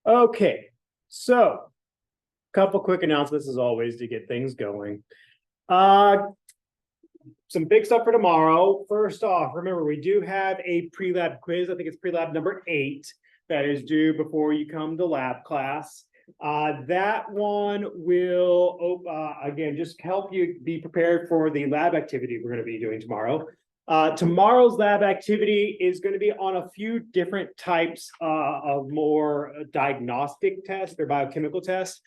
Okay, so couple quick announcements as always to get things going. Uh, some big stuff for tomorrow. First off, remember we do have a pre-lab quiz. I think it's pre-lab number 8 that is due before you come to lab class. That one will, again, just help you be prepared for the lab activity we're going to be doing tomorrow. Tomorrow's lab activity is going to be on a few different types of more diagnostic tests or biochemical tests,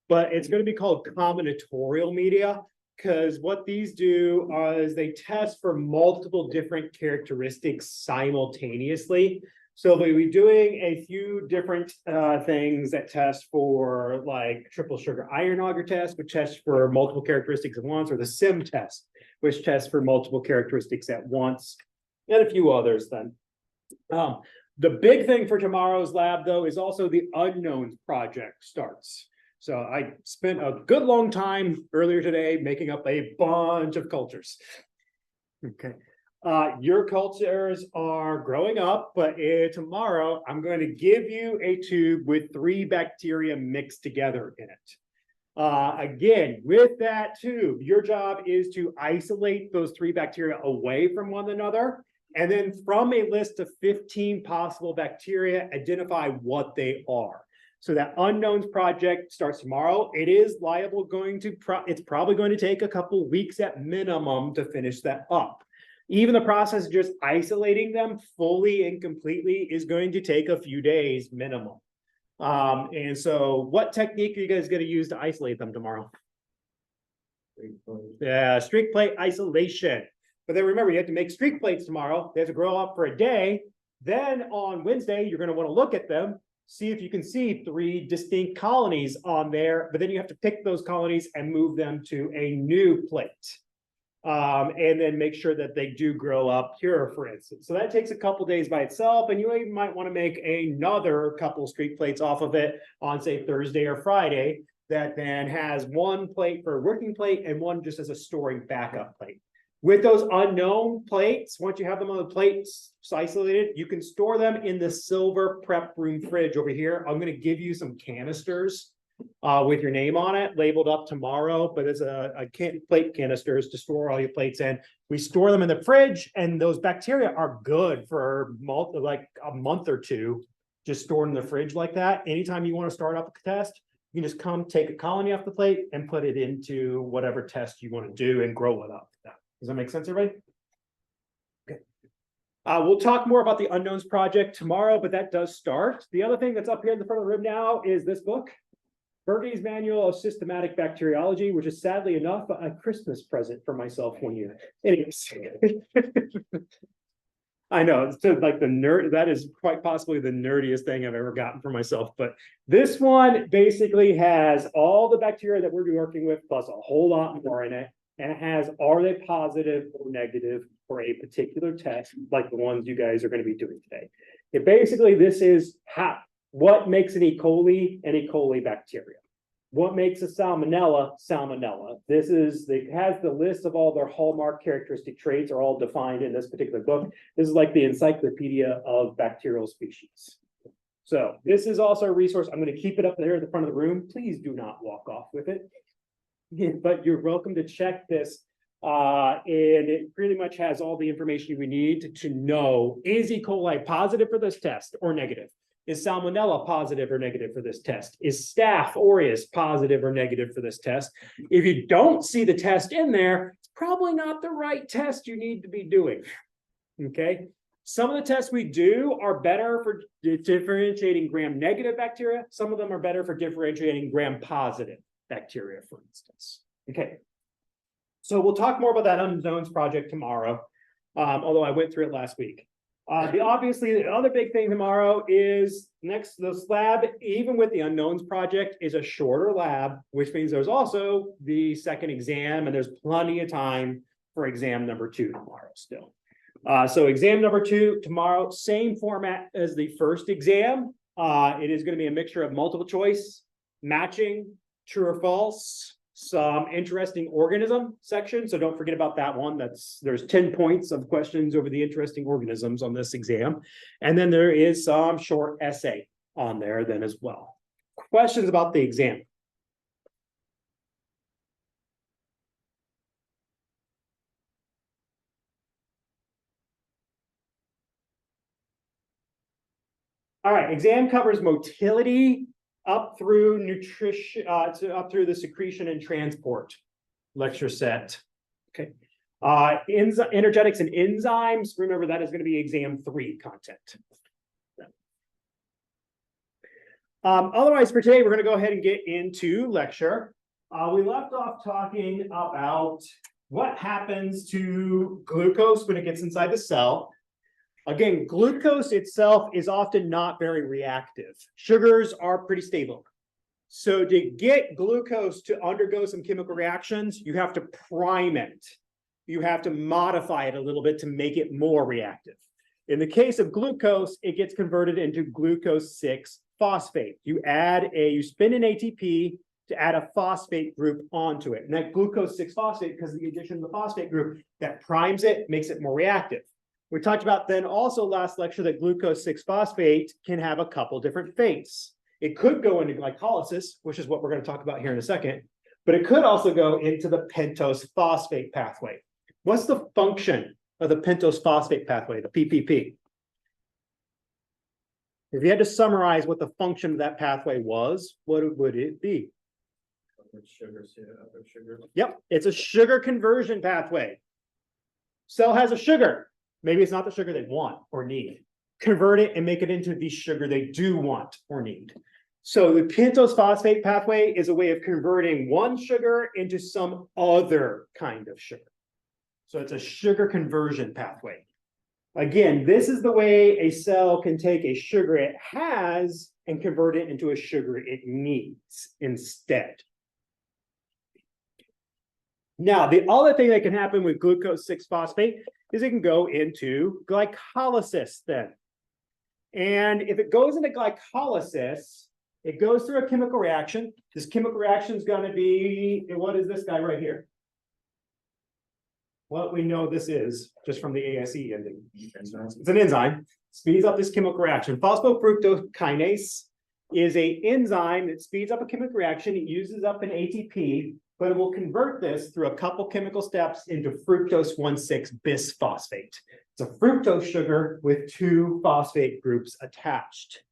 but it's going to be called combinatorial media because what these do is they test for multiple different characteristics simultaneously. So they'll be doing a few different things that test for like triple sugar iron auger test, which tests for multiple characteristics at once, or the SIM test, which tests for multiple characteristics at once, and a few others then. The big thing for tomorrow's lab, though, is also the unknowns project starts. So I spent a good long time earlier today making up a bunch of cultures. Okay. Your cultures are growing up, but tomorrow I'm going to give you a tube with 3 bacteria mixed together in it. Again, with that tube, your job is to isolate those 3 bacteria away from one another. And then from a list of 15 possible bacteria, identify what they are. So that unknowns project starts tomorrow. It is liable it's probably going to take a couple weeks at minimum to finish that up. Even the process of just isolating them fully and completely is going to take a few days minimum. And so what technique are you guys going to use to isolate them tomorrow? Yeah, streak plate isolation. But then remember, you have to make streak plates tomorrow. They have to grow up for a day. Then on Wednesday, you're going to want to look at them, see if you can see 3 distinct colonies on there, but then you have to pick those colonies and move them to a new plate. And then make sure that they do grow up pure, for instance. So that takes a couple days by itself, and you even might want to make another couple streak plates off of it on, say, Thursday or Friday, that then has 1 plate for a working plate and 1 just as a storing backup plate. With those unknown plates, once you have them on the plates isolated, you can store them in the silver prep room fridge over here. I'm going to give you some canisters with your name on it, labeled up tomorrow, but it's a plate canisters to store all your plates in. We store them in the fridge, and those bacteria are good for like a month or 2, just stored in the fridge like that. Anytime you want to start up a test, you can just come take a colony off the plate and put it into whatever test you want to do and grow it up. Does that make sense, everybody? Okay. We'll talk more about the unknowns project tomorrow, but that does start. The other thing that's up here in the front of the room now is this book, Bergey's Manual of Systematic Bacteriology, which is sadly enough a Christmas present for myself one year. Anyways, I know it's like the nerd. That is quite possibly the nerdiest thing I've ever gotten for myself. But this one basically has all the bacteria that we're working with, plus a whole lot more in it. And it has, are they positive or negative for a particular test, like the ones you guys are going to be doing today. This is what makes an E. coli an E. coli bacteria. What makes a salmonella salmonella. It has the list of all their hallmark characteristic traits are all defined in this particular book. This is like the encyclopedia of bacterial species. So this is also a resource. I'm going to keep it up there at the front of the room. Please do not walk off with it. But you're welcome to check this. And it pretty much has all the information we need to know, is E. coli positive for this test or negative? Is salmonella positive or negative for this test? Is Staph aureus positive or negative for this test? If you don't see the test in there, it's probably not the right test you need to be doing. Okay. Some of the tests we do are better for differentiating gram-negative bacteria. Some of them are better for differentiating gram-positive bacteria, for instance. Okay. So we'll talk more about that unknowns project tomorrow, although I went through it last week. Obviously, the other big thing tomorrow is this lab, even with the unknowns project, is a shorter lab, which means there's also the second exam, and there's plenty of time for exam number 2 tomorrow still. So exam number 2 tomorrow, same format as the first exam. It is going to be a mixture of multiple choice, matching, true or false, some interesting organism section. So don't forget about that one. There's 10 points of questions over the interesting organisms on this exam. And then there is some short essay on there then as well. Questions about the exam? All right, exam covers motility up through nutrition, up through the secretion and transport lecture set. Okay. Energetics and enzymes, remember that is going to be exam 3 content. Otherwise, for today, we're going to go ahead and get into lecture. We left off talking about what happens to glucose when it gets inside the cell. Again, glucose itself is often not very reactive. Sugars are pretty stable. So to get glucose to undergo some chemical reactions, you have to prime it. You have to modify it a little bit to make it more reactive. In the case of glucose, it gets converted into glucose 6-phosphate. You spin an ATP to add a phosphate group onto it. And that glucose 6-phosphate, because of the addition of the phosphate group, that primes it, makes it more reactive. We talked about then also last lecture that glucose 6-phosphate can have a couple different fates. It could go into glycolysis, which is what we're going to talk about here in a second, but it could also go into the pentose phosphate pathway. What's the function of the pentose phosphate pathway, the PPP? If you had to summarize what the function of that pathway was, what would it be? Yep, it's a sugar conversion pathway. Cell has a sugar. Maybe it's not the sugar they want or need. Convert it and make it into the sugar they do want or need. So the pentose phosphate pathway is a way of converting one sugar into some other kind of sugar. So it's a sugar conversion pathway. Again, this is the way a cell can take a sugar it has and convert it into a sugar it needs instead. Now, the other thing that can happen with glucose 6-phosphate is it can go into glycolysis then. And if it goes into glycolysis, it goes through a chemical reaction. This chemical reaction is going to be, what is this guy right here? What we know this is, just from the ASE ending. It's an enzyme. Speeds up this chemical reaction. Phosphofructose kinase is an enzyme that speeds up a chemical reaction. It uses up an ATP, but it will convert this through a couple chemical steps into fructose 1,6-bisphosphate. It's a fructose sugar with 2 phosphate groups attached.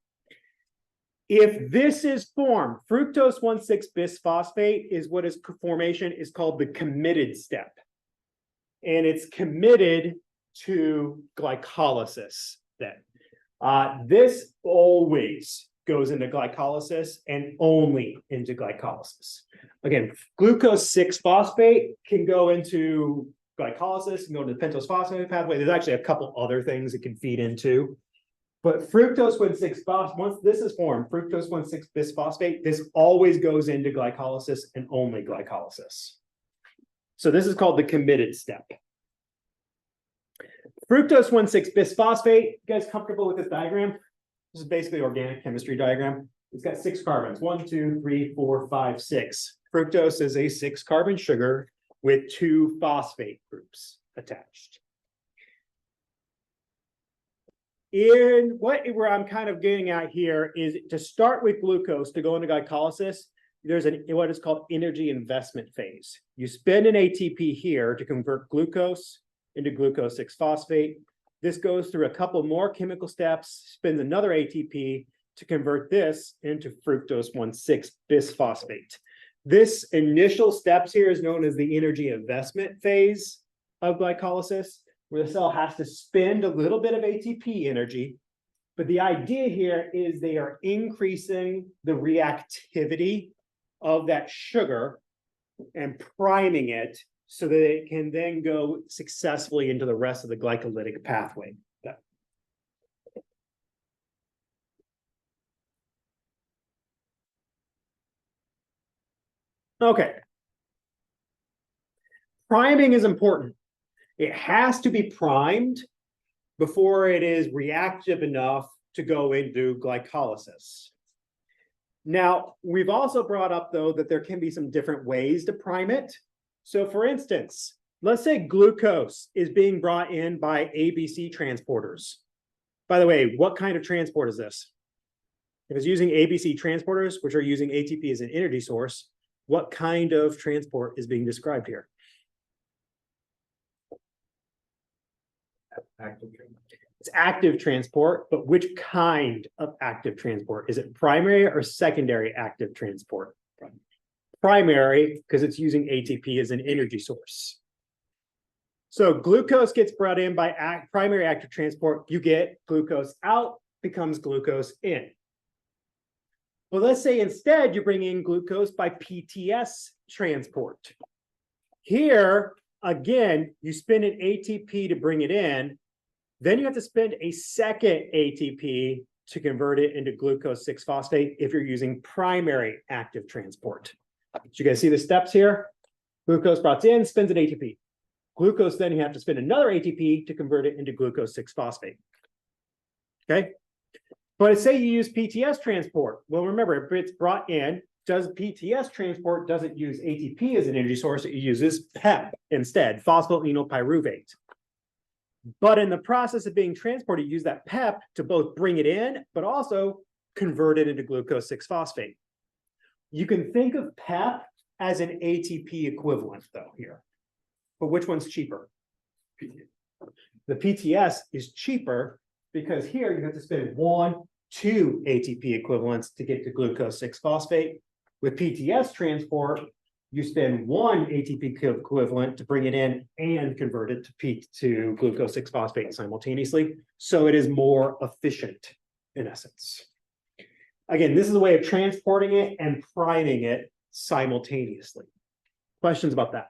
If this is formed, fructose 1,6-bisphosphate is what is formation is called the committed step. And it's committed to glycolysis then. This always goes into glycolysis and only into glycolysis. Again, glucose 6-phosphate can go into glycolysis, can go into the pentose phosphate pathway. There's actually a couple other things it can feed into. But fructose 1,6-phosphate, once this is formed, fructose 1,6-bisphosphate, this always goes into glycolysis and only glycolysis. So this is called the committed step. Fructose 1,6-bisphosphate, you guys comfortable with this diagram? This is basically organic chemistry diagram. It's got 6 carbons, 1, 2, 3, 4, 5, 6. Fructose is a 6-carbon sugar with 2 phosphate groups attached. Where I'm kind of getting at here is to start with glucose to go into glycolysis, there's what is called energy investment phase. You spend an ATP here to convert glucose into glucose 6-phosphate. This goes through a couple more chemical steps, spins another ATP to convert this into fructose 1,6-bisphosphate. This initial steps here is known as the energy investment phase of glycolysis, where the cell has to spend a little bit of ATP energy. But the idea here is they are increasing the reactivity of that sugar and priming it so that it can then go successfully into the rest of the glycolytic pathway. Okay. Priming is important. It has to be primed before it is reactive enough to go into glycolysis. Now, we've also brought up, though, that there can be some different ways to prime it. So, for instance, let's say glucose is being brought in by ABC transporters. By the way, what kind of transport is this? If it's using ABC transporters, which are using ATP as an energy source, what kind of transport is being described here? Active transport. It's active transport, but which kind of active transport? Is it primary or secondary active transport? Primary, because it's using ATP as an energy source. So glucose gets brought in by primary active transport. You get glucose out, becomes glucose in. Well, let's say instead you bring in glucose by PTS transport. Here, again, you spend an ATP to bring it in. Then you have to spend a second ATP to convert it into glucose 6-phosphate if you're using primary active transport. So you guys see the steps here? Glucose brought in, spends an ATP. Glucose, then you have to spend another ATP to convert it into glucose 6-phosphate. Okay? But say you use PTS transport. Well, remember, if it's brought in, does PTS transport doesn't use ATP as an energy source, it uses PEP instead, phosphoenolpyruvate. But in the process of being transported, you use that PEP to both bring it in, but also convert it into glucose 6-phosphate. You can think of PEP as an ATP equivalent, though, here. But which one's cheaper? The PTS is cheaper because here you have to spend 2 ATP equivalents to get to glucose 6-phosphate. With PTS transport, you spend 1 ATP equivalent to bring it in and convert it to glucose 6-phosphate simultaneously. So it is more efficient in essence. Again, this is a way of transporting it and priming it simultaneously. Questions about that?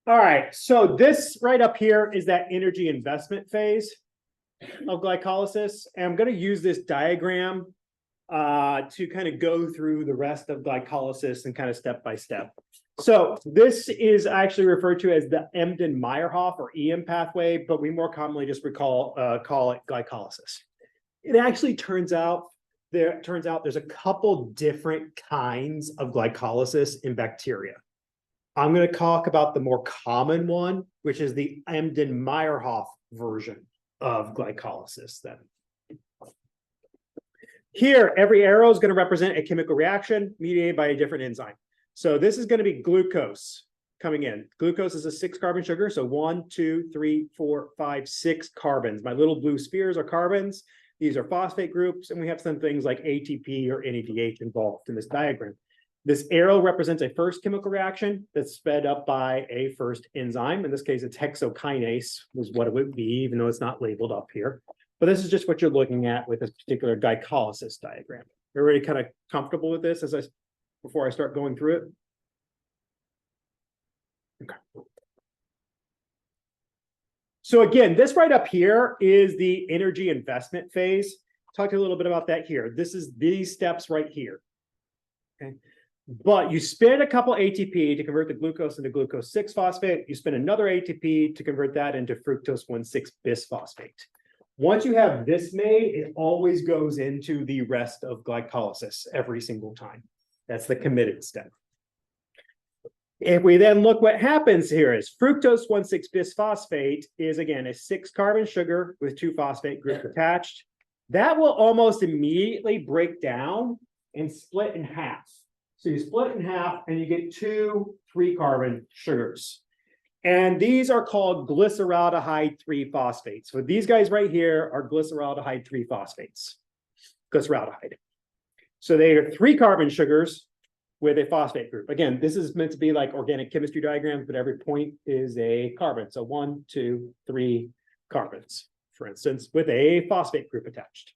All right, so this right up here is that energy investment phase of glycolysis. And I'm going to use this diagram to kind of go through the rest of glycolysis and kind of step by step. So this is actually referred to as the Embden-Meyerhof or EM pathway, but we more commonly just call it glycolysis. It actually turns out there's a couple different kinds of glycolysis in bacteria. I'm going to talk about the more common one, which is the Embden-Meyerhof version of glycolysis then. Here, every arrow is going to represent a chemical reaction mediated by a different enzyme. So this is going to be glucose coming in. Glucose is a 6-carbon sugar. So 1, 2, 3, 4, 5, 6 carbons. My little blue spheres are carbons. These are phosphate groups. And we have some things like ATP or NADH involved in this diagram. This arrow represents a first chemical reaction that's sped up by a first enzyme. In this case, it's hexokinase was what it would be, even though it's not labeled up here. But this is just what you're looking at with this particular glycolysis diagram. Everybody kind of comfortable with this before I start going through it? Okay. So again, this right up here is the energy investment phase. Talk to you a little bit about that here. This is these steps right here. Okay. But you spend a couple ATP to convert the glucose into glucose 6-phosphate. You spend another ATP to convert that into fructose 1,6-bisphosphate. Once you have this made, it always goes into the rest of glycolysis every single time. That's the committed step. If we then look what happens here is fructose 1,6-bisphosphate is, again, a 6-carbon sugar with 2 phosphate groups attached. That will almost immediately break down and split in half. So you split in half and you get 2 3-carbon sugars. And these are called glyceraldehyde 3-phosphates. So these guys right here are glyceraldehyde 3-phosphates. Glyceraldehyde. So they are 3-carbon sugars with a phosphate group. Again, this is meant to be like organic chemistry diagrams, but every point is a carbon. So 1, 2, 3 carbons, for instance, with a phosphate group attached.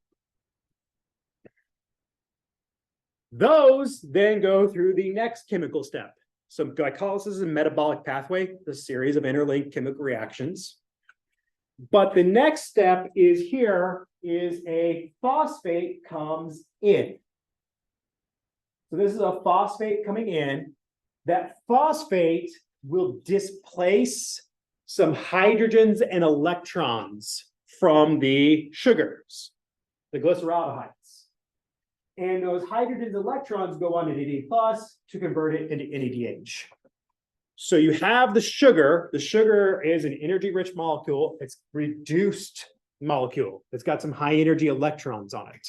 Those then go through the next chemical step. So glycolysis is a metabolic pathway, a series of interlinked chemical reactions. But the next step is here is a phosphate comes in. So this is a phosphate coming in. That phosphate will displace some hydrogens and electrons from the sugars, the glyceraldehydes. And those hydrogens and electrons go on to NAD+ to convert it into NADH. So you have the sugar. The sugar is an energy-rich molecule. It's reduced molecule. It's got some high energy electrons on it.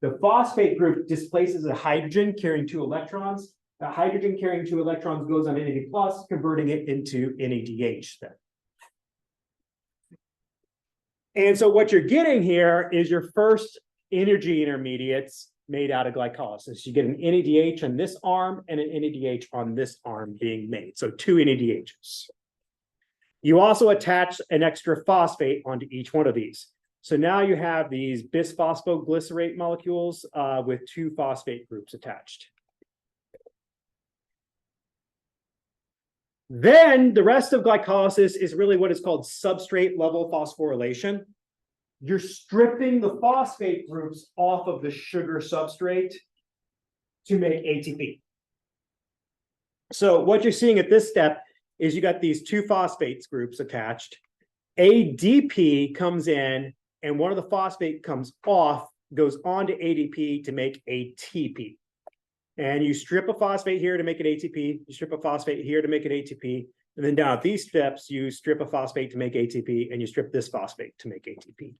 The phosphate group displaces a hydrogen carrying 2 electrons. The hydrogen carrying 2 electrons goes on NAD+, converting it into NADH then. And so what you're getting here is your first energy intermediates made out of glycolysis. You get an NADH on this arm and an NADH on this arm being made. So 2 NADHs. You also attach an extra phosphate onto each one of these. So now you have these bisphosphoglycerate molecules with 2 phosphate groups attached. Then the rest of glycolysis is really what is called substrate level phosphorylation. You're stripping the phosphate groups off of the sugar substrate to make ATP. So what you're seeing at this step is you got these 2 phosphates groups attached. ADP comes in, and one of the phosphate comes off, goes on to ADP to make ATP. And you strip a phosphate here to make an ATP, you strip a phosphate here to make an ATP, and then down at these steps, you strip a phosphate to make ATP, and you strip this phosphate to make ATP.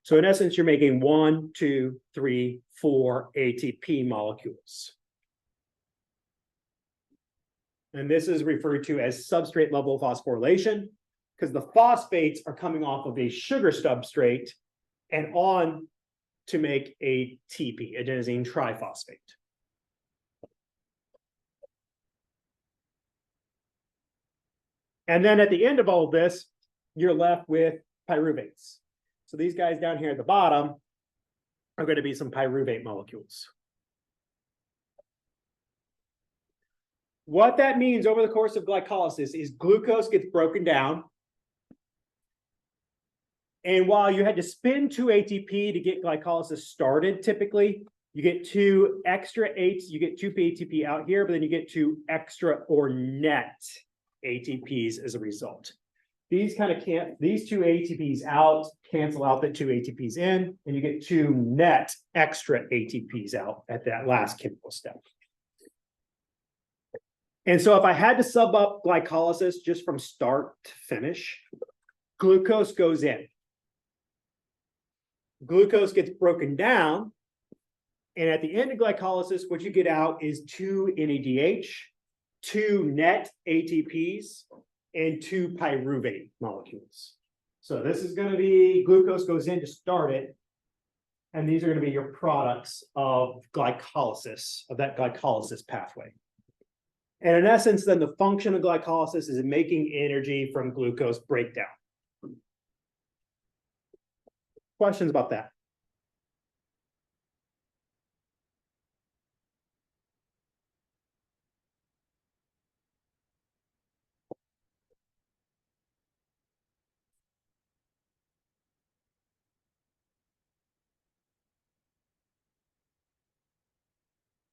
So in essence, you're making 1, 2, 3, 4 ATP molecules. And this is referred to as substrate level phosphorylation, because the phosphates are coming off of a sugar substrate and on to make ATP, adenosine triphosphate. And then at the end of all of this, you're left with pyruvates. So these guys down here at the bottom are going to be some pyruvate molecules. What that means over the course of glycolysis is glucose gets broken down. And while you had to spin 2 ATP to get glycolysis started, typically, you get 2 extra you get 2 ATP out here, but then you get 2 extra or net ATPs as a result. These 2 ATPs out cancel out the 2 ATPs in, and you get 2 net extra ATPs out at that last chemical step. And so if I had to sum up glycolysis just from start to finish, glucose goes in. Glucose gets broken down, and at the end of glycolysis, what you get out is 2 NADH, 2 net ATPs, and 2 pyruvate molecules. So this is going to be glucose goes in to start it, and these are going to be your products of glycolysis, of that glycolysis pathway. And in essence, then the function of glycolysis is making energy from glucose breakdown. Questions about that?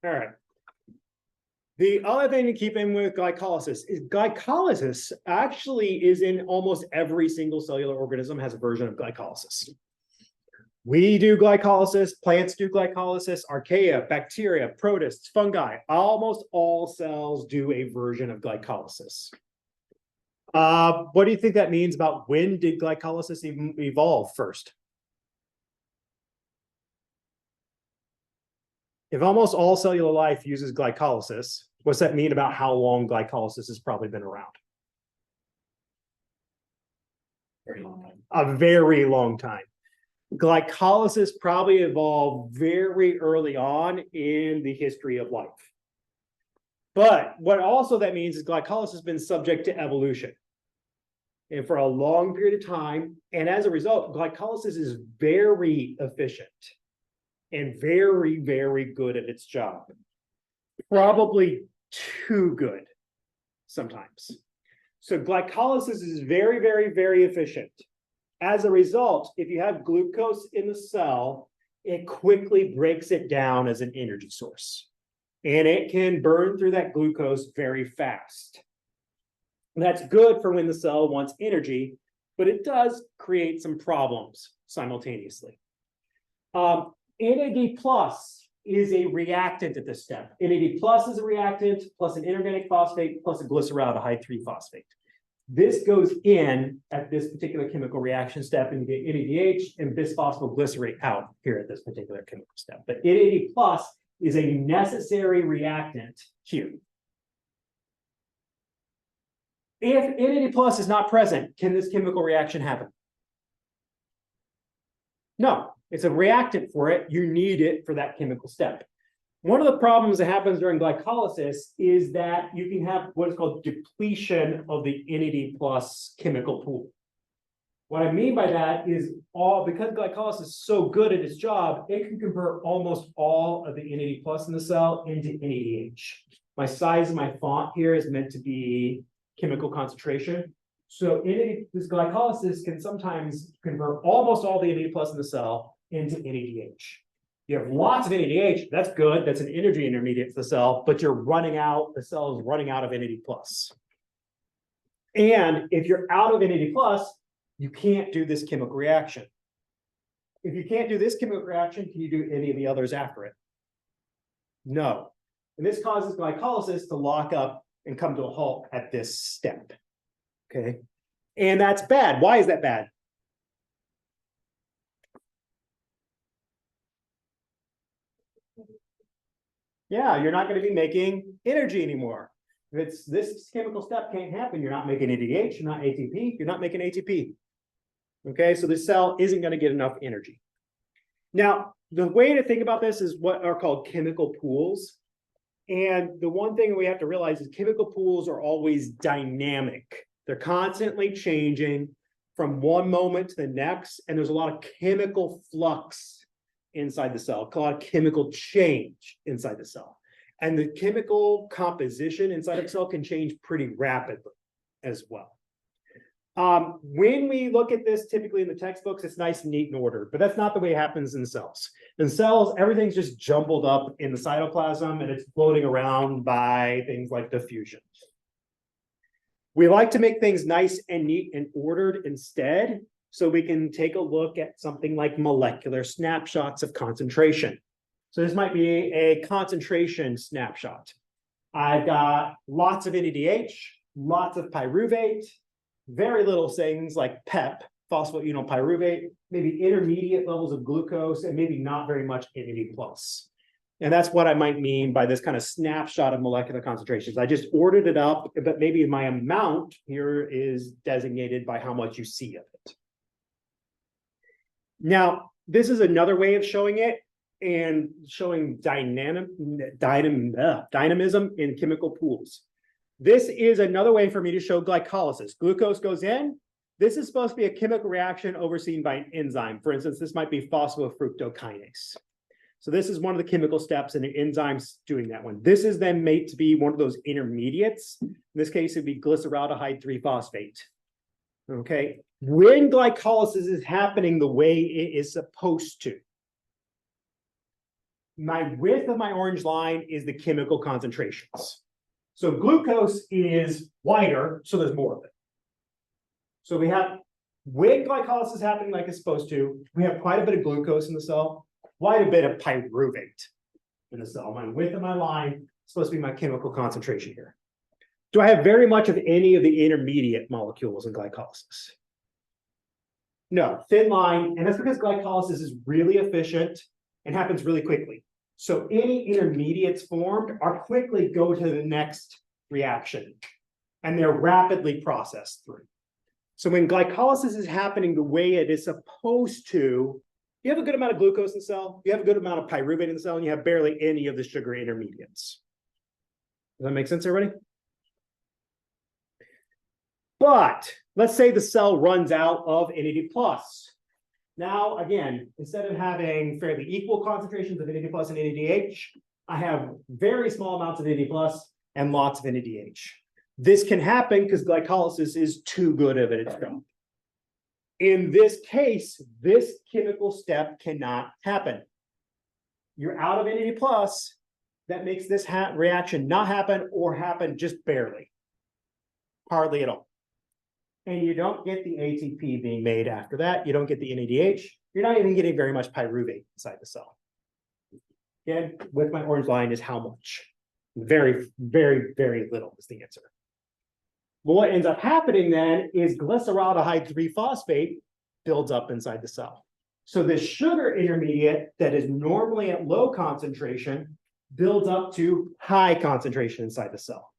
All right. The other thing to keep in with glycolysis actually is in almost every single cellular organism has a version of glycolysis. We do glycolysis, plants do glycolysis, archaea, bacteria, protists, fungi, almost all cells do a version of glycolysis. What do you think that means about when did glycolysis evolve first? If almost all cellular life uses glycolysis, what's that mean about how long glycolysis has probably been around? Very long time. A very long time. Glycolysis probably evolved very early on in the history of life. But what also that means is glycolysis has been subject to evolution. And for a long period of time, and as a result, glycolysis is very efficient and very, very good at its job. Probably too good sometimes. So glycolysis is very, very, very efficient. As a result, if you have glucose in the cell, it quickly breaks it down as an energy source. And it can burn through that glucose very fast. And that's good for when the cell wants energy, but it does create some problems simultaneously. NAD plus is a reactant at this step. NAD plus is a reactant, plus an inorganic phosphate, plus a glyceraldehyde 3-phosphate. This goes in at this particular chemical reaction step, and you get NADH and bisphosphoglycerate out here at this particular chemical step. But NAD plus is a necessary reactant here. If NAD plus is not present, can this chemical reaction happen? No, it's a reactant for it. You need it for that chemical step. One of the problems that happens during glycolysis is that you can have what is called depletion of the NAD plus chemical pool. What I mean by that is because glycolysis is so good at its job, it can convert almost all of the NAD plus in the cell into NADH. My size of my font here is meant to be chemical concentration. So this glycolysis can sometimes convert almost all the NAD plus in the cell into NADH. You have lots of NADH, that's good, that's an energy intermediate for the cell, but you're running out, the cell is running out of NAD plus. And if you're out of NAD plus, you can't do this chemical reaction. If you can't do this chemical reaction, can you do any of the others after it? No. And this causes glycolysis to lock up and come to a halt at this step. Okay. And that's bad. Why is that bad? Yeah, you're not going to be making energy anymore. If it's this chemical step can't happen, you're not making NADH, you're not ATP, you're not making ATP. Okay, so the cell isn't going to get enough energy. Now, the way to think about this is what are called chemical pools. And the one thing we have to realize is chemical pools are always dynamic. They're constantly changing from one moment to the next, and there's a lot of chemical flux inside the cell, a lot of chemical change inside the cell. And the chemical composition inside of the cell can change pretty rapidly as well. When we look at this, typically in the textbooks, it's nice and neat and ordered, but that's not the way it happens in cells. In cells, everything's just jumbled up in the cytoplasm, and it's floating around by things like diffusion. We like to make things nice and neat and ordered instead, so we can take a look at something like molecular snapshots of concentration. So this might be a concentration snapshot. I've got lots of NADH, lots of pyruvate, very little things like PEP, phosphoenolpyruvate, maybe intermediate levels of glucose, and maybe not very much NAD plus. And that's what I might mean by this kind of snapshot of molecular concentrations. I just ordered it up, but maybe my amount here is designated by how much you see of it. Now, this is another way of showing it and showing dynamism in chemical pools. This is another way for me to show glycolysis. Glucose goes in. This is supposed to be a chemical reaction overseen by an enzyme. For instance, this might be phosphofructokinase. So this is one of the chemical steps, and the enzyme's doing that one. This is then made to be one of those intermediates. In this case, it'd be glyceraldehyde 3-phosphate. Okay, when glycolysis is happening the way it is supposed to, my width of my orange line is the chemical concentrations. So glucose is wider, so there's more of it. So we have, when glycolysis is happening like it's supposed to, we have quite a bit of glucose in the cell, quite a bit of pyruvate in the cell. My width of my line is supposed to be my chemical concentration here. Do I have very much of any of the intermediate molecules in glycolysis? No, thin line, and that's because glycolysis is really efficient and happens really quickly. So any intermediates formed are quickly go to the next reaction, and they're rapidly processed through. So when glycolysis is happening the way it is supposed to, you have a good amount of glucose in the cell, you have a good amount of pyruvate in the cell, and you have barely any of the sugar intermediates. Does that make sense, everybody? But let's say the cell runs out of NAD+. Now, again, instead of having fairly equal concentrations of NAD+ and NADH, I have very small amounts of NAD+ and lots of NADH. This can happen because glycolysis is too good of its job. In this case, this chemical step cannot happen. You're out of NAD+, that makes this reaction not happen or happen just barely, hardly at all. And you don't get the ATP being made after that. You don't get the NADH. You're not even getting very much pyruvate inside the cell. Again, with my orange line is how much. Very, very, very little is the answer. But what ends up happening then is glyceraldehyde 3-phosphate builds up inside the cell. So this sugar intermediate that is normally at low concentration builds up to high concentration inside the cell.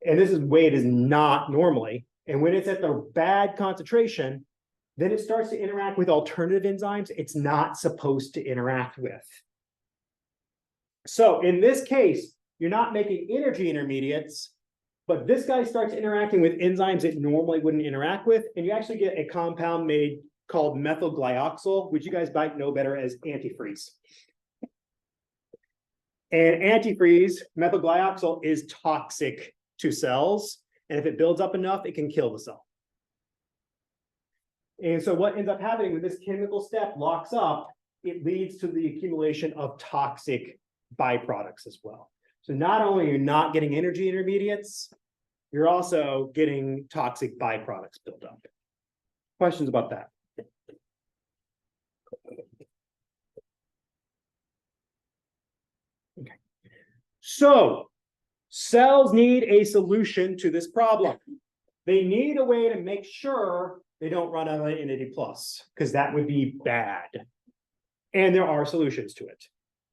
And this is the way it is not normally. And when it's at the bad concentration, then it starts to interact with alternative enzymes it's not supposed to interact with. So in this case, you're not making energy intermediates, but this guy starts interacting with enzymes it normally wouldn't interact with, and you actually get a compound made called methylglyoxal, which you guys might know better as antifreeze. And antifreeze, methylglyoxal, is toxic to cells, and if it builds up enough, it can kill the cell. And so what ends up happening when this chemical step locks up, it leads to the accumulation of toxic byproducts as well. So not only are you not getting energy intermediates, you're also getting toxic byproducts built up. Questions about that? Okay. So cells need a solution to this problem. They need a way to make sure they don't run out of NAD+, because that would be bad. And there are solutions to it.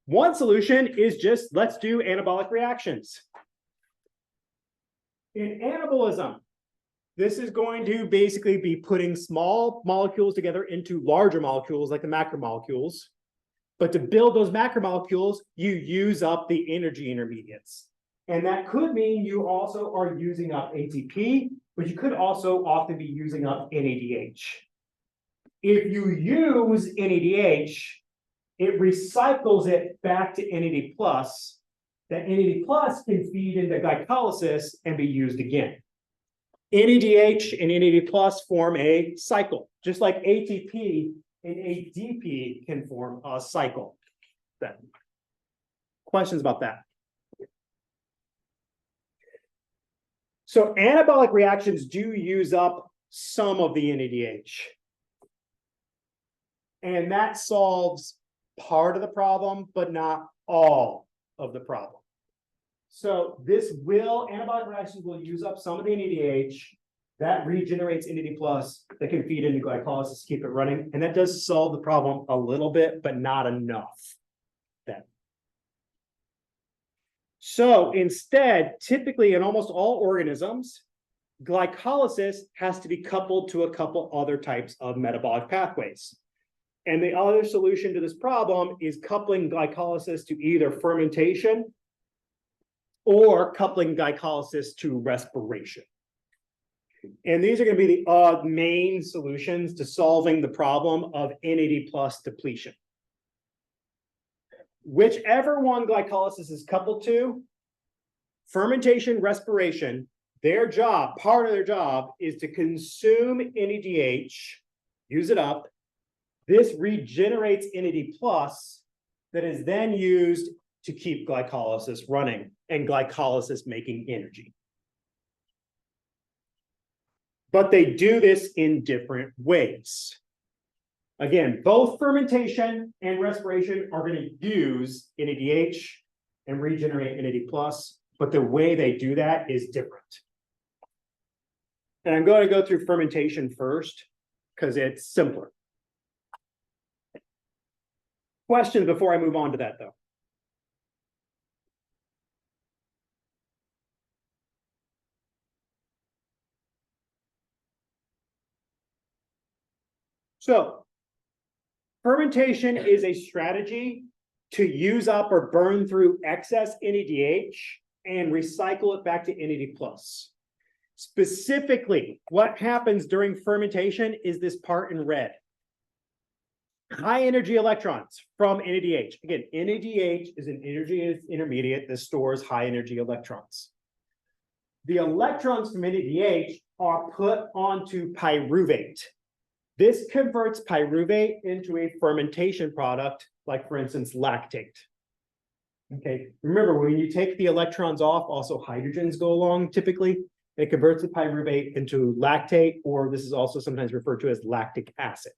One solution is just, let's do anabolic reactions. In anabolism, this is going to basically be putting small molecules together into larger molecules like the macromolecules. But to build those macromolecules, you use up the energy intermediates. And that could mean you also are using up ATP, but you could also often be using up NADH. If you use NADH, it recycles it back to NAD+. That NAD+ can feed into glycolysis and be used again. NADH and NAD+ form a cycle, just like ATP and ADP can form a cycle. Then, questions about that? So anabolic reactions do use up some of the NADH. And that solves part of the problem, but not all of the problem. So anabolic reactions will use up some of the NADH. That regenerates NAD+, that can feed into glycolysis to keep it running. And that does solve the problem a little bit, but not enough. Then. So instead, typically in almost all organisms, glycolysis has to be coupled to a couple other types of metabolic pathways. And the other solution to this problem is coupling glycolysis to either fermentation or coupling glycolysis to respiration. And these are going to be the main solutions to solving the problem of NAD+ depletion. Whichever one glycolysis is coupled to, fermentation, respiration, part of their job is to consume NADH, use it up. This regenerates NAD+ that is then used to keep glycolysis running and glycolysis making energy. But they do this in different ways. Again, both fermentation and respiration are going to use NADH and regenerate NAD+, but the way they do that is different. And I'm going to go through fermentation first because it's simpler. Questions before I move on to that, though? So, fermentation is a strategy to use up or burn through excess NADH and recycle it back to NAD+. Specifically, what happens during fermentation is this part in red. High energy electrons from NADH. Again, NADH is an energy intermediate that stores high energy electrons. The electrons from NADH are put onto pyruvate. This converts pyruvate into a fermentation product, like for instance, lactate. Okay, remember when you take the electrons off, also hydrogens go along typically. It converts the pyruvate into lactate, or this is also sometimes referred to as lactic acid.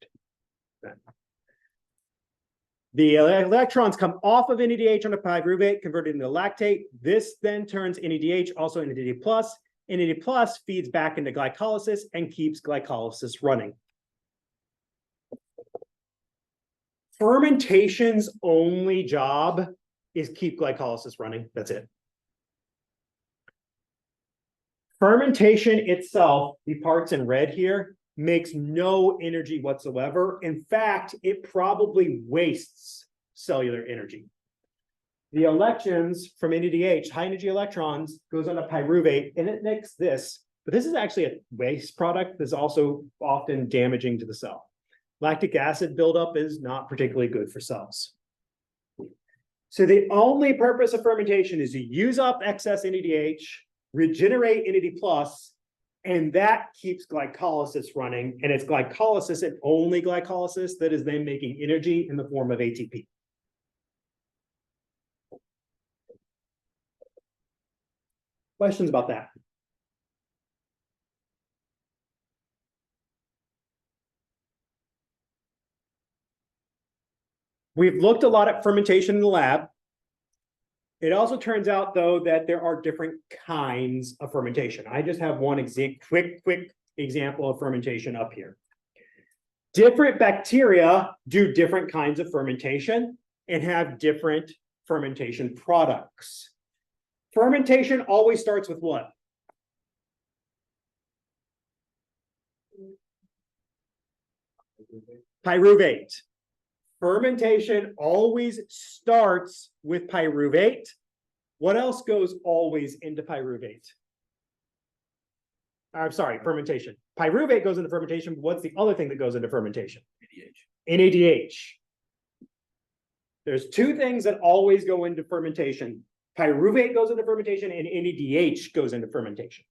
The electrons come off of NADH onto pyruvate, converted into lactate. This then turns NADH also into NAD+. NAD+ feeds back into glycolysis and keeps glycolysis running. Fermentation's only job is keep glycolysis running. That's it. Fermentation itself, the parts in red here, makes no energy whatsoever. In fact, it probably wastes cellular energy. The electrons from NADH, high energy electrons, goes onto pyruvate, and it makes this. But this is actually a waste product that's also often damaging to the cell. Lactic acid buildup is not particularly good for cells. So the only purpose of fermentation is to use up excess NADH, regenerate NAD+, and that keeps glycolysis running. And it's glycolysis and only glycolysis that is then making energy in the form of ATP. Questions about that? We've looked a lot at fermentation in the lab. It also turns out, though, that there are different kinds of fermentation. I just have one quick example of fermentation up here. Different bacteria do different kinds of fermentation and have different fermentation products. Fermentation always starts with what? Pyruvate. Fermentation always starts with pyruvate. What else goes always into pyruvate? I'm sorry, fermentation. Pyruvate goes into fermentation. What's the other thing that goes into fermentation? NADH. There's two things that always go into fermentation. Pyruvate goes into fermentation and NADH goes into fermentation.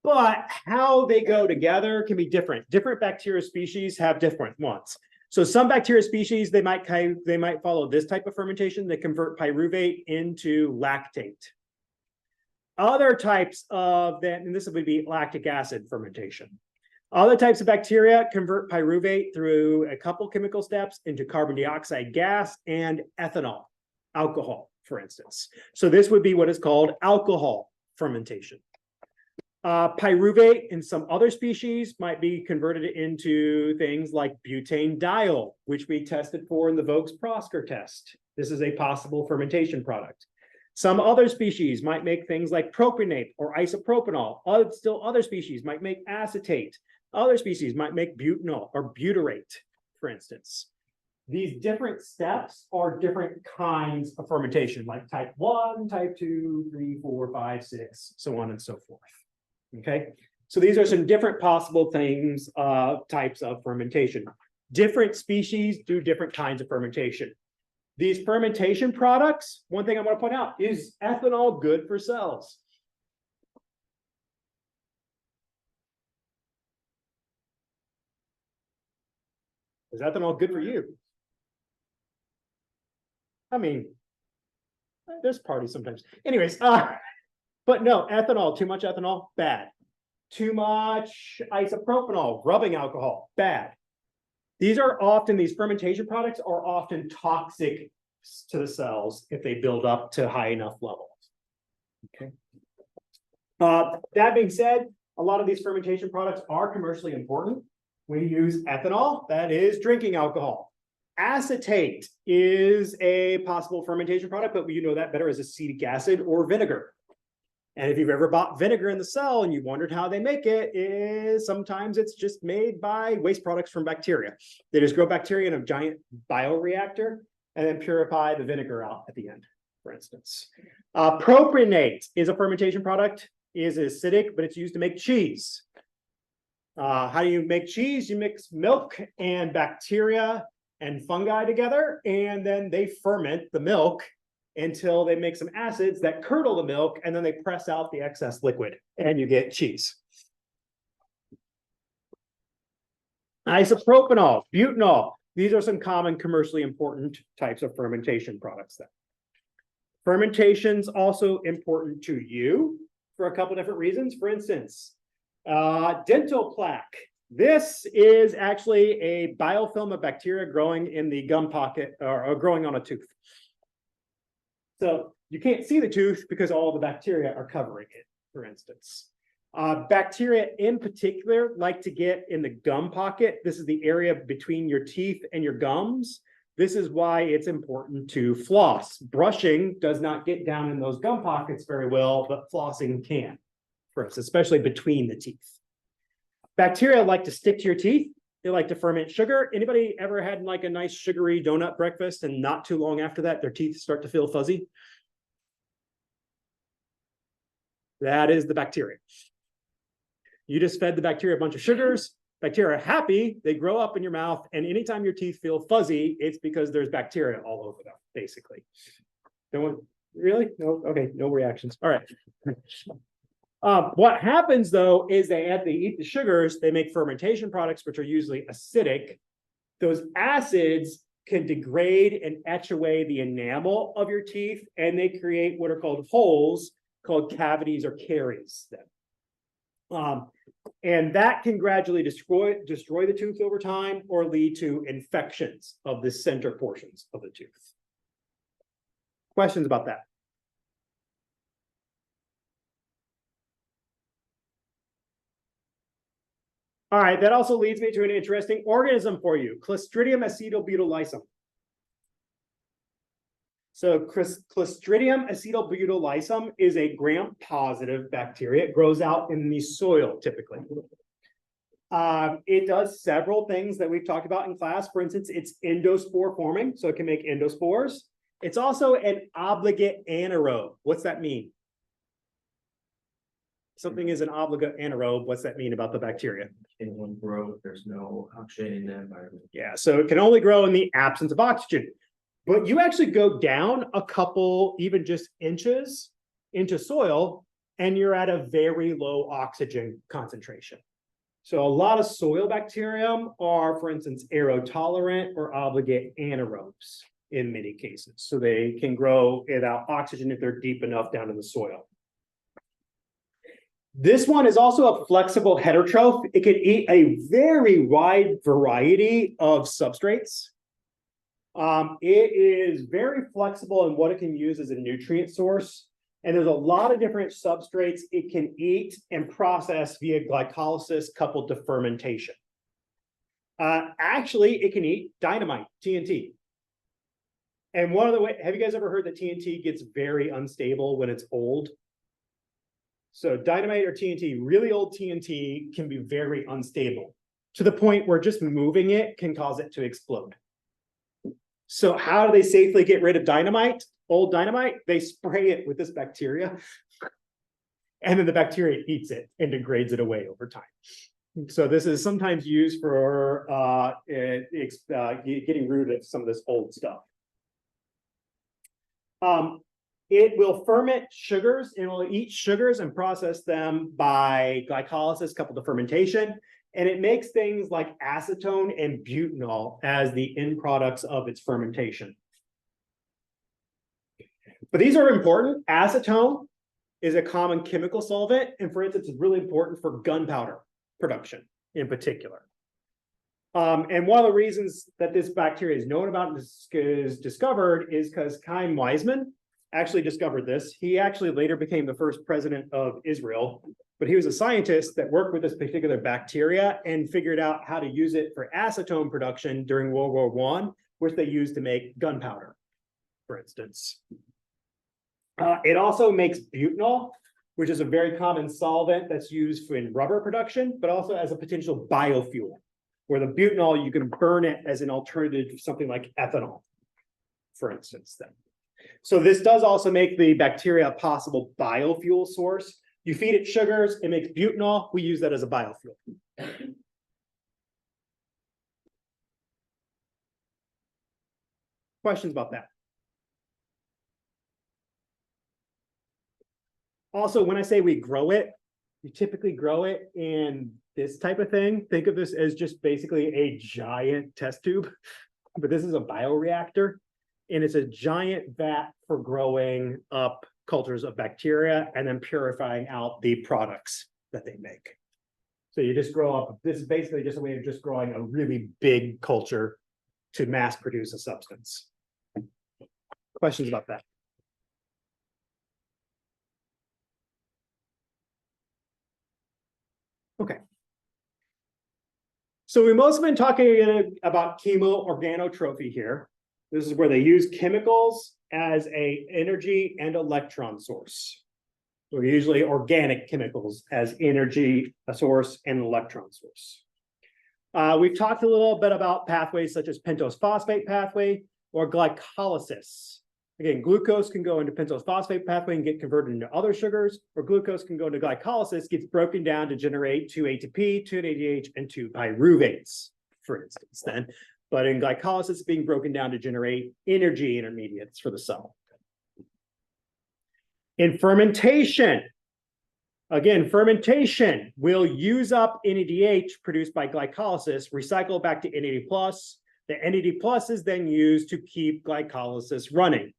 But how they go together can be different. Different bacteria species have different ones. So some bacteria species, they might follow this type of fermentation that convert pyruvate into lactate. Other types of that, and this would be lactic acid fermentation. Other types of bacteria convert pyruvate through a couple chemical steps into carbon dioxide gas and ethanol, alcohol, for instance. So this would be what is called alcohol fermentation. Pyruvate in some other species might be converted into things like butanediol, which we tested for in the Vokes-Prosker test. This is a possible fermentation product. Some other species might make things like propionate or isopropanol. Still other species might make acetate. Other species might make butanol or butyrate, for instance. These different steps are different kinds of fermentation, like type 1, type 2, 3, 4, 5, 6, so on and so forth. Okay, so these are some different possible things, types of fermentation. Different species do different kinds of fermentation. These fermentation products, one thing I want to point out, is ethanol good for cells? Is ethanol good for you? I mean, there's parties sometimes. Anyways, but no, ethanol, too much ethanol, bad. Too much isopropanol, rubbing alcohol, bad. These fermentation products are often toxic to the cells if they build up to high enough levels. Okay. That being said, a lot of these fermentation products are commercially important. We use ethanol, that is drinking alcohol. Acetate is a possible fermentation product, but you know that better as acetic acid or vinegar. And if you've ever bought vinegar in the cell and you wondered how they make it, sometimes it's just made by waste products from bacteria. They just grow bacteria in a giant bioreactor and then purify the vinegar out at the end, for instance. Propionate is a fermentation product, is acidic, but it's used to make cheese. How do you make cheese? You mix milk and bacteria and fungi together, and then they ferment the milk until they make some acids that curdle the milk, and then they press out the excess liquid, and you get cheese. Isopropanol, butanol, these are some common commercially important types of fermentation products. Fermentation's also important to you for a couple different reasons. For instance, dental plaque This is actually a biofilm of bacteria growing in the gum pocket or growing on a tooth. So you can't see the tooth because all the bacteria are covering it, for instance. Bacteria in particular like to get in the gum pocket. This is the area between your teeth and your gums. This is why it's important to floss. Brushing does not get down in those gum pockets very well, but flossing can, for us, especially between the teeth. Bacteria like to stick to your teeth. They like to ferment sugar. Anybody ever had like a nice sugary donut breakfast and not too long after that, their teeth start to feel fuzzy? That is the bacteria. You just fed the bacteria a bunch of sugars. Bacteria are happy. They grow up in your mouth. And anytime your teeth feel fuzzy, it's because there's bacteria all over them, basically. No one, really? No, okay, no reactions. All right. What happens though is as they eat the sugars, they make fermentation products, which are usually acidic. Those acids can degrade and etch away the enamel of your teeth, and they create what are called holes, called cavities or caries. And that can gradually destroy the tooth over time or lead to infections of the center portions of the tooth. Questions about that? All right, that also leads me to an interesting organism for you, Clostridium acetobutylysum. So Clostridium acetobutylysum is a gram-positive bacteria. It grows out in the soil, typically. It does several things that we've talked about in class. For instance, it's endospore forming, so it can make endospores. It's also an obligate anaerobe. What's that mean? Something is an obligate anaerobe. What's that mean about the bacteria? In one growth, there's no oxygen in the environment. Yeah, so it can only grow in the absence of oxygen. But you actually go down a couple, even just inches into soil, and you're at a very low oxygen concentration. So a lot of soil bacterium are, for instance, aerotolerant or obligate anaerobes in many cases. So they can grow without oxygen if they're deep enough down in the soil. This one is also a flexible heterotroph. It can eat a very wide variety of substrates. It is very flexible in what it can use as a nutrient source. And there's a lot of different substrates it can eat and process via glycolysis coupled to fermentation. Actually, it can eat dynamite, TNT. And one of the ways, have you guys ever heard that TNT gets very unstable when it's old? So dynamite or TNT, really old TNT can be very unstable to the point where just moving it can cause it to explode. So how do they safely get rid of dynamite, old dynamite? They spray it with this bacteria, and then the bacteria eats it and degrades it away over time. So this is sometimes used for getting rid of some of this old stuff. It will ferment sugars. It will eat sugars and process them by glycolysis coupled to fermentation. And it makes things like acetone and butanol as the end products of its fermentation. But these are important. Acetone is a common chemical solvent. And for instance, it's really important for gunpowder production in particular. And one of the reasons that this bacteria is known about and is discovered is because Chaim Weizmann actually discovered this. He actually later became the first president of Israel, but he was a scientist that worked with this particular bacteria and figured out how to use it for acetone production during World War I, which they used to make gunpowder, for instance. It also makes butanol, which is a very common solvent that's used in rubber production, but also as a potential biofuel, where the butanol, you can burn it as an alternative to something like ethanol, for instance, then. So this does also make the bacteria a possible biofuel source. You feed it sugars, it makes butanol. We use that as a biofuel. Questions about that? Also, when I say we grow it, you typically grow it in this type of thing. Think of this as just basically a giant test tube, but this is a bioreactor. And it's a giant vat for growing up cultures of bacteria and then purifying out the products that they make. So you just grow up, this is basically just a way of just growing a really big culture to mass produce a substance. Questions about that? Okay. So we mostly been talking about chemoorganotrophy here. This is where they use chemicals as a energy and electron source. So usually organic chemicals as energy, a source, and an electron source. We've talked a little bit about pathways such as pentose phosphate pathway or glycolysis. Again, glucose can go into pentose phosphate pathway and get converted into other sugars, or glucose can go into glycolysis, gets broken down to generate 2 ATP, 2 NADH, and 2 pyruvates, for instance, then. But in glycolysis, it's being broken down to generate energy intermediates for the cell. In fermentation, again, fermentation will use up NADH produced by glycolysis, recycle back to NAD+. The NAD+ is then used to keep glycolysis running.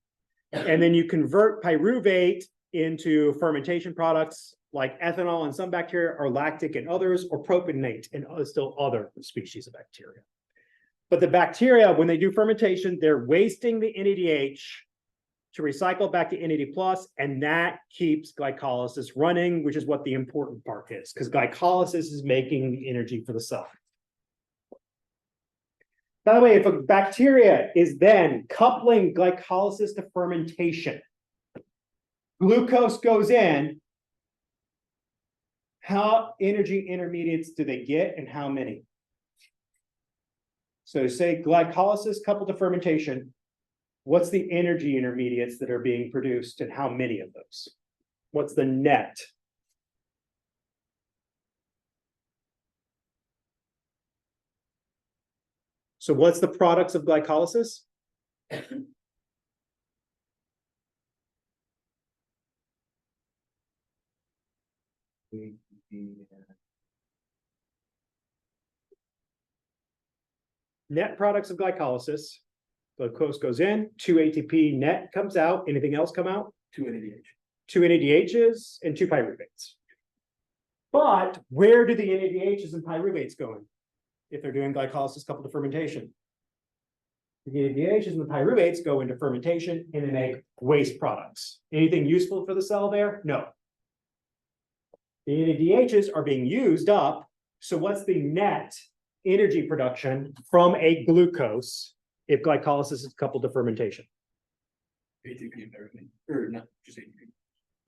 And then you convert pyruvate into fermentation products like ethanol in some bacteria, or lactic in others, or propionate in still other species of bacteria. But the bacteria, when they do fermentation, they're wasting the NADH to recycle back to NAD+, and that keeps glycolysis running, which is what the important part is, because glycolysis is making the energy for the cell. By the way, if a bacteria is then coupling glycolysis to fermentation, glucose goes in, how energy intermediates do they get and how many? So say glycolysis coupled to fermentation, what's the energy intermediates that are being produced and how many of those? What's the net? So what's the products of glycolysis? Net products of glycolysis. Glucose goes in, 2 ATP net comes out. Anything else come out? 2 NADH. 2 NADHs and 2 pyruvates. But where do the NADHs and pyruvates go in if they're doing glycolysis coupled to fermentation? The NADHs and the pyruvates go into fermentation and they make waste products. Anything useful for the cell there? No. The NADHs are being used up. So what's the net energy production from a glucose if glycolysis is coupled to fermentation? ATP and everything, or not just ATP.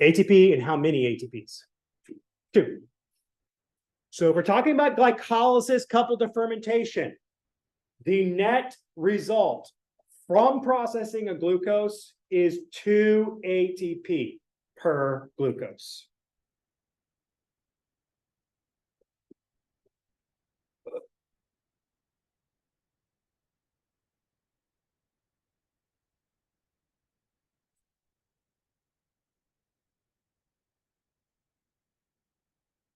ATP and how many ATPs? 2. So if we're talking about glycolysis coupled to fermentation, the net result from processing a glucose is 2 ATP per glucose.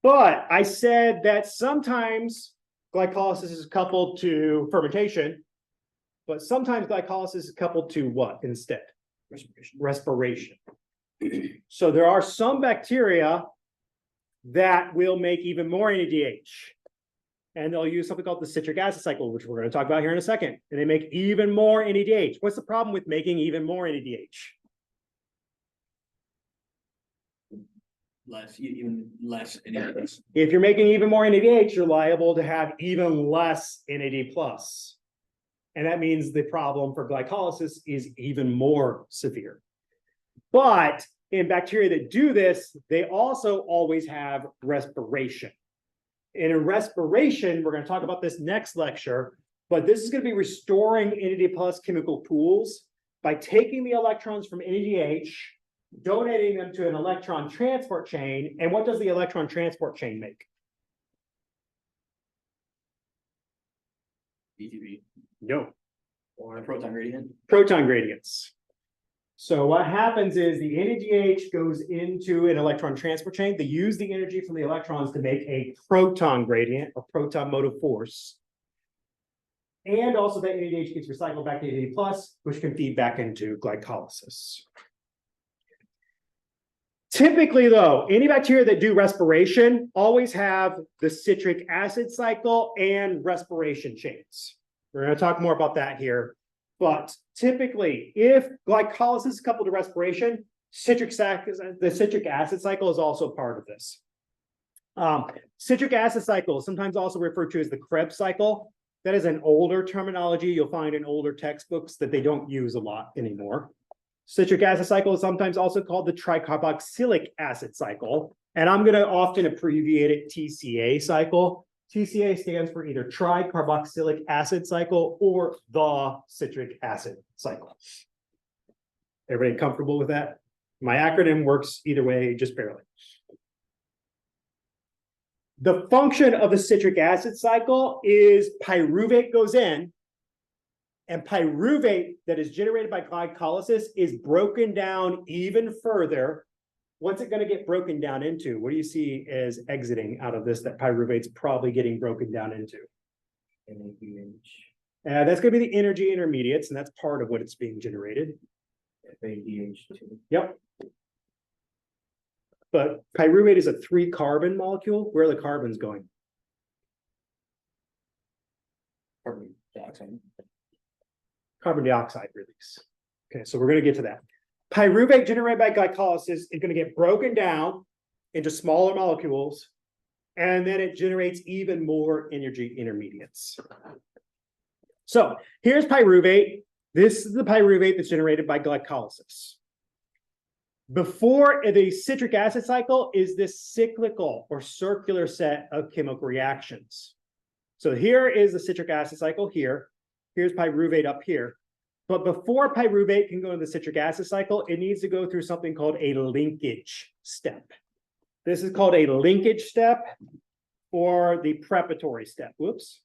But I said that sometimes glycolysis is coupled to fermentation, but sometimes glycolysis is coupled to what instead? Respiration. So there are some bacteria that will make even more NADH. And they'll use something called the citric acid cycle, which we're going to talk about here in a second. And they make even more NADH. What's the problem with making even more NADH? Even less NADH. If you're making even more NADH, you're liable to have even less NAD+. And that means the problem for glycolysis is even more severe. But in bacteria that do this, they also always have respiration. And in respiration, we're going to talk about this next lecture, but this is going to be restoring NAD+ chemical pools by taking the electrons from NADH, donating them to an electron transport chain. And what does the electron transport chain make? ATP. No. Or a proton gradient. Proton gradients. So what happens is the NADH goes into an electron transport chain. They use the energy from the electrons to make a proton gradient or proton motive force. And also that NADH gets recycled back to NAD+, which can feed back into glycolysis. Typically, though, any bacteria that do respiration always have the citric acid cycle and respiration chains. We're going to talk more about that here. But typically, if glycolysis is coupled to respiration, the citric acid cycle is also part of this. Citric acid cycle is sometimes also referred to as the Krebs cycle. That is an older terminology you'll find in older textbooks that they don't use a lot anymore. Citric acid cycle is sometimes also called the tricarboxylic acid cycle. And I'm going to often abbreviate it TCA cycle. TCA stands for either tricarboxylic acid cycle or the citric acid cycle. Everybody comfortable with that? My acronym works either way, just barely. The function of the citric acid cycle is pyruvate goes in, and pyruvate that is generated by glycolysis is broken down even further. What's it going to get broken down into? What do you see as exiting out of this that pyruvate's probably getting broken down into? That's going to be the energy intermediates, and that's part of what it's being generated. Yep. But pyruvate is a 3-carbon molecule. Where are the carbons going? Carbon dioxide. Carbon dioxide release. Okay, so we're going to get to that. Pyruvate generated by glycolysis is going to get broken down into smaller molecules, and then it generates even more energy intermediates. So here's pyruvate. This is the pyruvate that's generated by glycolysis. Before the citric acid cycle is this cyclical or circular set of chemical reactions. So here is the citric acid cycle here. Here's pyruvate up here. But before pyruvate can go into the citric acid cycle, it needs to go through something called a linkage step. This is called a linkage step or the preparatory step. Whoops.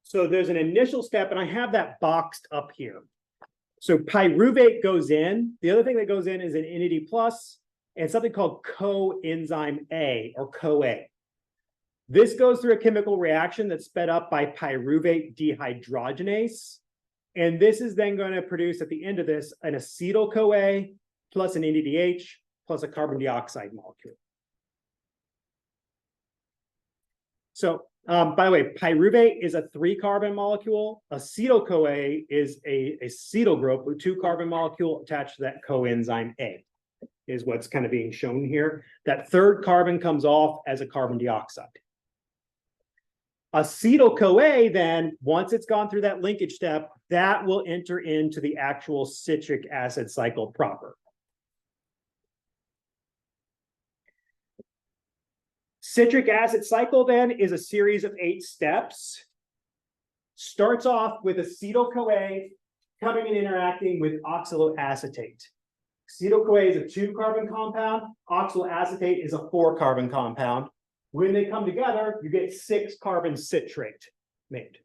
So there's an initial step, and I have that boxed up here. So pyruvate goes in. The other thing that goes in is an NAD+ and something called coenzyme A or CoA. This goes through a chemical reaction that's sped up by pyruvate dehydrogenase. And this is then going to produce at the end of this an acetyl-CoA plus an NADH plus a carbon dioxide molecule. So by the way, pyruvate is a 3-carbon molecule. Acetyl-CoA is a acetyl group with 2-carbon molecule attached to that coenzyme A, is what's kind of being shown here. That 3rd carbon comes off as a carbon dioxide. Acetyl-CoA then, once it's gone through that linkage step, that will enter into the actual citric acid cycle proper. Citric acid cycle then is a series of 8 steps. Starts off with acetyl-CoA coming and interacting with oxaloacetate. Acetyl-CoA is a 2-carbon compound. Oxaloacetate is a 4-carbon compound. When they come together, you get 6-carbon citrate made.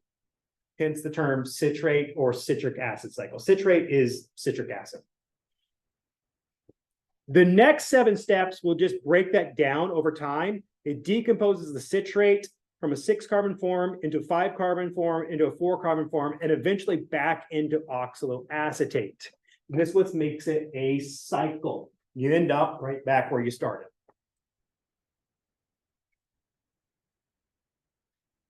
Hence the term citrate or citric acid cycle. Citrate is citric acid. The next 7 steps will just break that down over time. It decomposes the citrate from a 6-carbon form into a 5-carbon form into a 4-carbon form and eventually back into oxaloacetate. And this is what makes it a cycle. You end up right back where you started.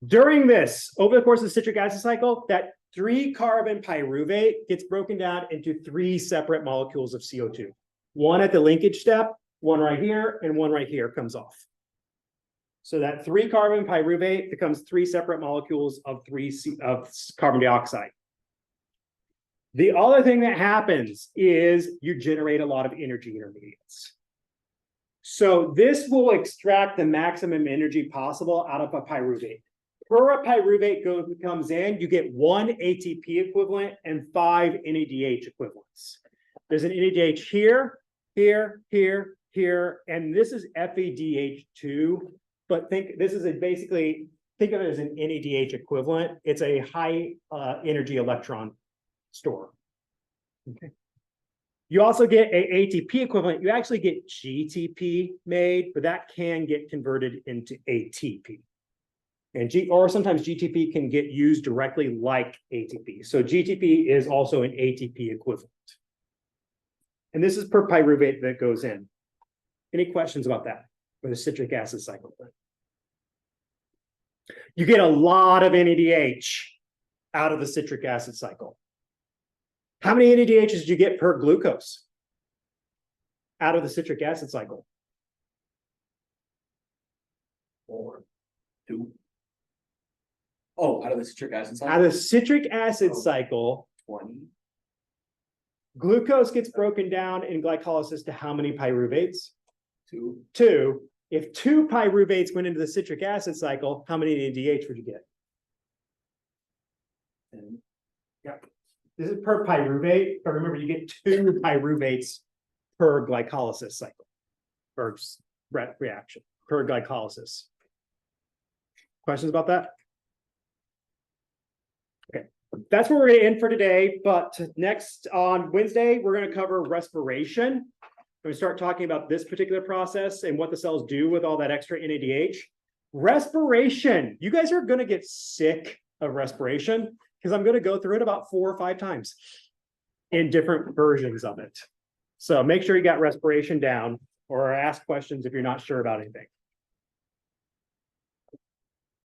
During this, over the course of the citric acid cycle, that 3-carbon pyruvate gets broken down into 3 separate molecules of CO2. One at the linkage step, one right here, and one right here comes off. So that 3-carbon pyruvate becomes 3 separate molecules of carbon dioxide. The other thing that happens is you generate a lot of energy intermediates. So this will extract the maximum energy possible out of a pyruvate. Per a pyruvate comes in, you get 1 ATP equivalent and 5 NADH equivalents. There's an NADH here, here, here, here, and this is FADH2. But think of it as an NADH equivalent. It's a high energy electron store. Okay. You also get a ATP equivalent. You actually get GTP made, but that can get converted into ATP. And or sometimes GTP can get used directly like ATP. So GTP is also an ATP equivalent. And this is per pyruvate that goes in. Any questions about that for the citric acid cycle? You get a lot of NADH out of the citric acid cycle. How many NADHs did you get per glucose out of the citric acid cycle? 4, 2. Oh, out of the citric acid cycle? Out of the citric acid cycle, 20. glucose gets broken down in glycolysis to how many pyruvates? 2. 2. If 2 pyruvates went into the citric acid cycle, how many NADH would you get? 10. Yep. This is per pyruvate, but remember you get 2 pyruvates per glycolysis cycle, or reaction, per glycolysis. Questions about that? Okay, that's where we're going to end for today. But next on Wednesday, we're going to cover respiration. We start talking about this particular process and what the cells do with all that extra NADH. Respiration, you guys are going to get sick of respiration because I'm going to go through it about 4 or 5 times in different versions of it. So make sure you got respiration down or ask questions if you're not sure about anything.